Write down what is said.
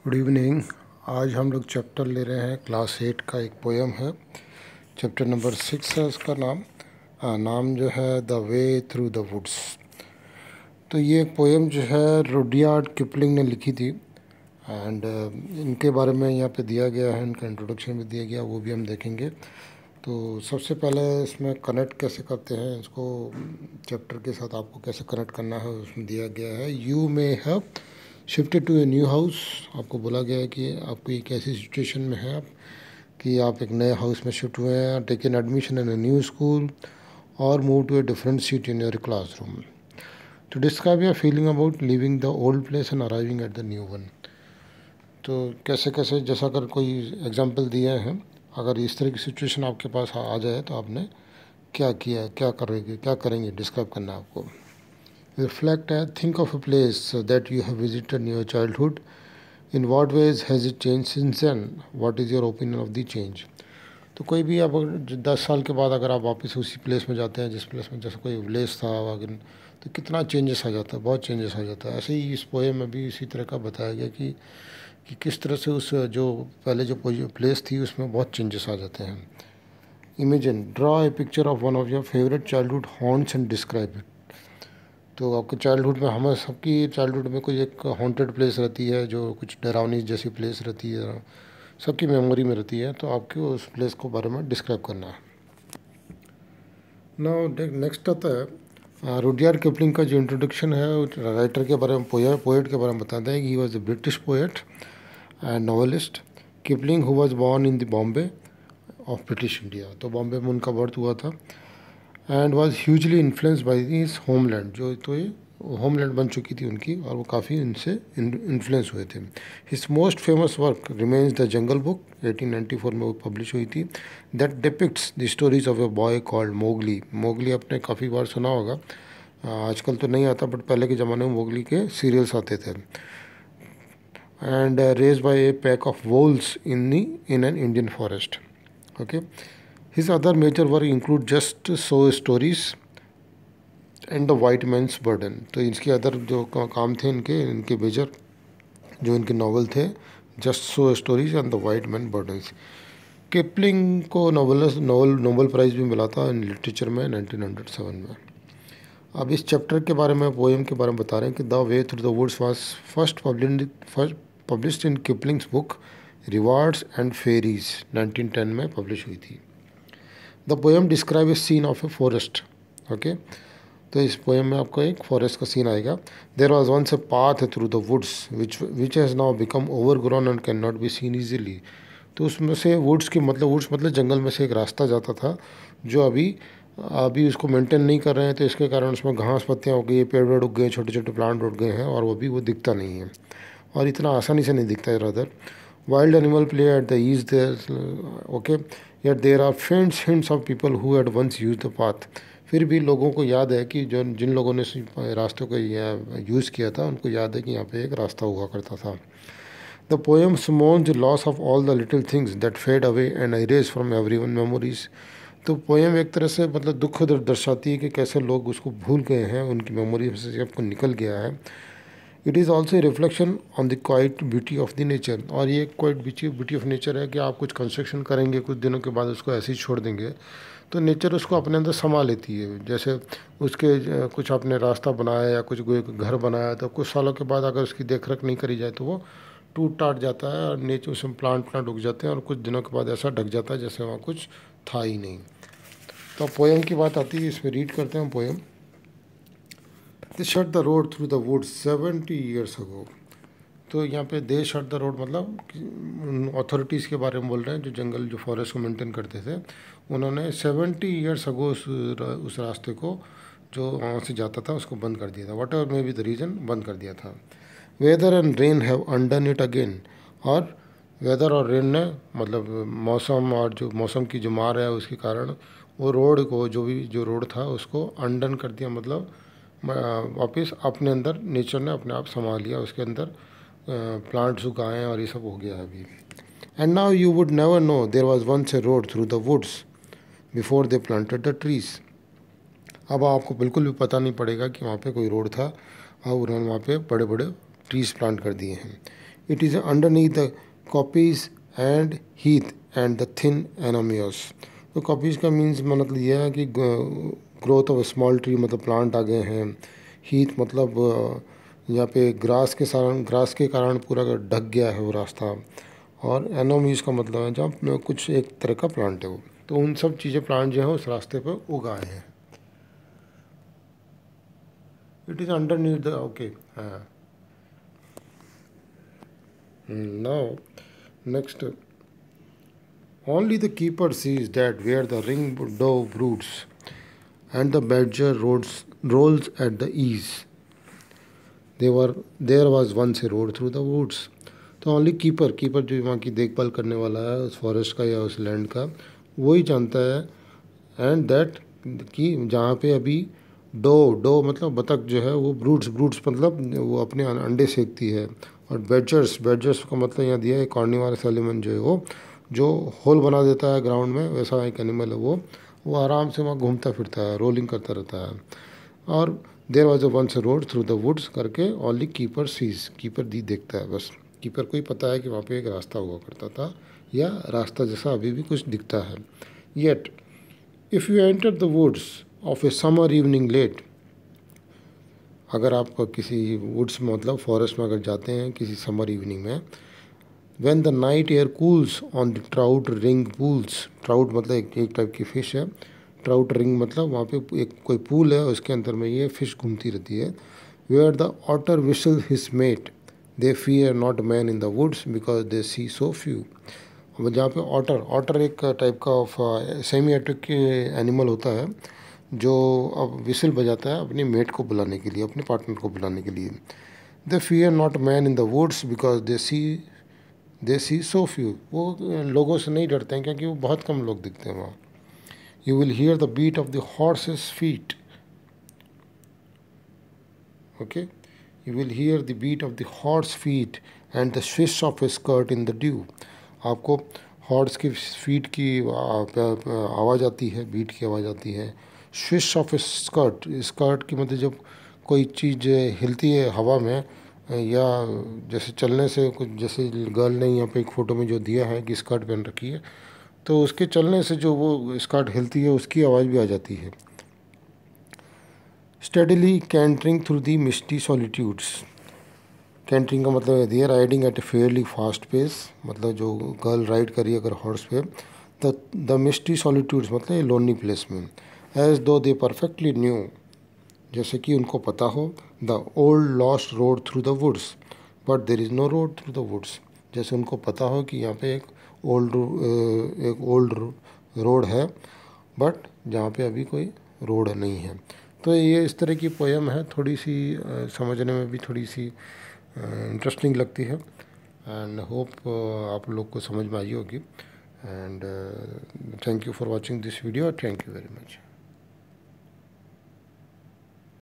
Good evening. आज हम लोग चैप्टर ले रहे हैं क्लास 8 का। एक पोएम है, चैप्टर नंबर 6 है उसका नाम जो है the way through the woods. तो ये पोएम जो है रुडयार्ड किपलिंग ने लिखी थी एंड इनके बारे में यहाँ पे दिया गया है, इनका इंट्रोडक्शन भी दिया गया, वो भी हम देखेंगे। तो सबसे पहले इसमें कनेक्ट कैसे करते हैं, इसको चैप्टर के साथ आपको कैसे कनेक्ट करना है उसमें दिया गया है। You may have shifted to a new house. आपको बोला गया है कि आपको एक ऐसी सिचुएशन में है आप कि आप एक नए हाउस में शिफ्ट हुए हैं, taken admission in a new school और move to a different seat in your classroom. To describe your feeling about living the old place and arriving at the new one. तो कैसे कैसे, जैसा अगर कोई एग्जाम्पल दिए हैं, अगर इस तरह की सिचुएशन आपके पास आ जाए तो आपने क्या किया, क्या करेंगे, डिस्क्राइब करना है आपको। Reflect and think of a place that you have visited in your childhood. In what ways has it changed since then? What is your opinion of the change? तो कोई भी अब 10 साल के बाद अगर आप वापस उसी प्लेस में जाते हैं जिस प्लेस में जैसे कोई विलेज था अगर, तो कितना चेंजेस आ जाता है, बहुत चेंजेस आ जाता है। ऐसे ही इस पोएम में भी इसी तरह का बताया गया कि किस तरह से उस जो पहले जो प्लेस थी उसमें बहुत चेंजेस आ जाते हैं। Imagine, draw a picture of one of your favourite childhood haunts and describe it. तो आपके चाइल्डहुड में, हमें सबकी चाइल्डहुड में कोई एक हॉन्टेड प्लेस रहती है जो कुछ डरावनी जैसी प्लेस रहती है, सबकी मेमोरी में रहती है, तो आपको उस प्लेस को बारे में डिस्क्राइब करना है। नाउ नेक्स्ट आता है रुडयार्ड किपलिंग का जो इंट्रोडक्शन है, राइटर के बारे में, पोएट के बारे में बताते हैं कि he was a British poet and novelist. Kipling who was born in the Bombay of British India. तो बॉम्बे में उनका बर्थ हुआ था and was hugely influenced by his homeland. जो तो ये होमलैंड बन चुकी थी उनकी और वो काफ़ी इनसे इन्फ्लुएंस हुए थे। His most famous work remains the jungle book, 1894 में वो पब्लिश हुई थी। That depicts the stories of a boy called Mowgli. Mowgli आपने काफ़ी बार सुना होगा, आजकल तो नहीं आता बट पहले के ज़माने में मोगली के सीरियल्स आते थे। And raised by a pack of wolves in an Indian forest. Okay, his other major work include Just So Stories and The White Man's Burden। तो इसके अदर जो काम थे इनके मेजर जो इनके नावल थे, just so stories and the white man burdens. Kipling को नोबेल प्राइज़ भी मिला था इन लिटरेचर में 1907 में। अब इस चैप्टर के बारे में, पोएम के बारे में बता रहे हैं कि the way through the woods was first published in Kipling's book Rewards and Fairies, 1910 में पब्लिश हुई थी। The poem describe a scene of a forest. Okay, तो इस पोएम में आपको एक फॉरेस्ट का सीन आएगा। There was once a path through the woods which has now become overgrown and can not be seen easily. तो उसमें से वुड्स मतलब जंगल में से एक रास्ता जाता था जो अभी उसको मेंटेन नहीं कर रहे हैं, तो इसके कारण उसमें घास पत्तियाँ उग गई, पेड़ उग गए, छोटे छोटे प्लांट उग गए हैं और वो दिखता नहीं है और इतना आसानी से नहीं दिखता है इधर। Wild animal play at the ease there. Okay, yet there are faint hints of people who had once used the path। फिर भी लोगों को याद है कि जिन लोगों ने रास्तों को यूज़ किया था उनको याद है कि यहाँ पे एक रास्ता हुआ करता था। The poem mourns the loss of all the little things that fade away and erase from everyone memories। तो पोएम एक तरह से मतलब दुख दर्शाती है कि कैसे लोग उसको भूल गए हैं, उनकी मेमोरी से सबको निकल गया है। It is also reflection on the quite beauty of the nature. और ये क्वाइट ब्यूटी ऑफ नेचर है कि आप कुछ कंस्ट्रक्शन करेंगे, कुछ दिनों के बाद उसको ऐसे ही छोड़ देंगे तो नेचर उसको अपने अंदर समा लेती है। जैसे उसके कुछ आपने रास्ता बनाया या कुछ घर बनाया तो कुछ सालों के बाद अगर उसकी देख रेख नहीं करी जाए तो वो टूट टाट जाता है और नेचर उसमें प्लांट उग जाते हैं और कुछ दिनों के बाद ऐसा ढक जाता है जैसे वहाँ कुछ था ही नहीं। तो पोएम की बात आती है, इसमें रीड करते हैं poem. They shut the road through the woods 70 years ago। तो यहाँ पे दे शट द रोड मतलब अथॉरिटीज़ के बारे में बोल रहे हैं जो जंगल जो फॉरेस्ट को मेंटेन करते थे, उन्होंने 70 years ago उस रास्ते को जो वहाँ से जाता था उसको बंद कर दिया था। Whatever may be the reason, बंद कर दिया था। Weather and rain have undone it again. और वेदर और रेन ने मतलब मौसम और जो मौसम की जो मार है उसके कारण वो रोड को जो रोड था उसको अनडन कर दिया, मतलब वापस अपने अंदर नेचर ने अपने आप संभाल लिया, उसके अंदर प्लांट्स उगाए और ये सब हो गया अभी। And now you would never know there was once a road through the woods before they planted the trees. अब आपको बिल्कुल भी पता नहीं पड़ेगा कि वहाँ पे कोई रोड था और उन्होंने वहाँ पे बड़े बड़े ट्रीज प्लांट कर दिए हैं। It is underneath the coppice and heath and the thin anemones. तो कॉपीज़ का मीन्स मतलब यह है कि ग्रोथ ऑफ स्मॉल ट्री मतलब प्लांट आ गए हैं. हीथ मतलब यहाँ पे ग्रास के कारण पूरा ढक गया है वो रास्ता. और एनोमीज का मतलब है जहाँ कुछ एक तरह का प्लांट है वो. तो उन सब चीज़ें प्लांट जो है उस रास्ते पर उगाए हैं. It is underneath the okay. हाँ. Now, next, only the keeper sees that where the ring-dove broods and the badger rolls at the ease. There was once a road through the woods. तो only keeper जो वहाँ की देखभाल करने वाला है उस फॉरेस्ट का या उस लैंड का, वही जानता है. एंड दैट कि जहाँ पे अभी डो मतलब बतख जो है वो ब्रूड्स मतलब वो अपने अंडे सेकती है. और बैडजर्स का मतलब यहाँ दिया है कॉर्निवोरस एलिमेंट जो है वो जो होल बना देता है ग्राउंड में, वैसा एक एनिमल है वो आराम से वहाँ घूमता फिरता है, रोलिंग करता रहता है. और there was a once road through the woods करके ओनली कीपर सीज, कीपर देखता है बस. कीपर को ही पता है कि वहाँ पे एक रास्ता हुआ करता था या रास्ता जैसा अभी भी कुछ दिखता है. Yet if you enter the woods of a summer evening late, अगर आप किसी वुड्स में मतलब फॉरेस्ट में अगर जाते हैं किसी समर इवनिंग में, when the night air cools on the trout ring pools, trout मतलब एक टाइप की फ़िश है. ट्राउट रिंग मतलब वहाँ पे एक कोई पूल है उसके अंदर में ये फ़िश घूमती रहती है. Where the otter whistle his mate they fear not man in the woods because they see so few. जहाँ पे ऑटर एक टाइप का ऑफ सेमी एक्वेटिक एनिमल होता है जो अब विसल बजाता है अपनी मेट को बुलाने के लिए, अपने पार्टनर को बुलाने के लिए. They fear not man in the woods because they see so few. वो लोगों से नहीं डरते हैं क्योंकि वो बहुत कम लोग दिखते हैं वहाँ. You will hear the beat of the horses feet. Okay, you will hear the beat of the horse feet and the swish of a skirt in the dew. आपको हॉर्स की फीट की आवाज़ आती है, बीट की आवाज़ आती है. स्विश ऑफ ए स्कर्ट की मतलब जब कोई चीज़ हिलती है हवा में या जैसे चलने से कुछ, जैसे गर्ल ने यहाँ पे एक फ़ोटो में जो दिया है कि स्कर्ट पहन रखी है, तो उसके चलने से जो वो स्कर्ट हिलती है उसकी आवाज़ भी आ जाती है. Steadily cantering through the misty solitudes. Cantering का मतलब है they're riding at a fairly fast pace, मतलब जो गर्ल राइड करी अगर हॉर्स पे. द मिस्टी सॉलिट्यूड्स मतलब लोनली प्लेस में. As though they perfectly knew, जैसे कि उनको पता हो. The old lost road through the woods but there is no road through the woods. जैसे उनको पता हो कि यहाँ पे एक ओल्ड रोड है बट जहाँ पे अभी कोई रोड नहीं है. तो ये इस तरह की पोयम है, थोड़ी सी समझने में भी थोड़ी सी इंटरेस्टिंग लगती है. एंड होप आप लोग को समझ में आई होगी. And thank you for watching this video. Thank you very much.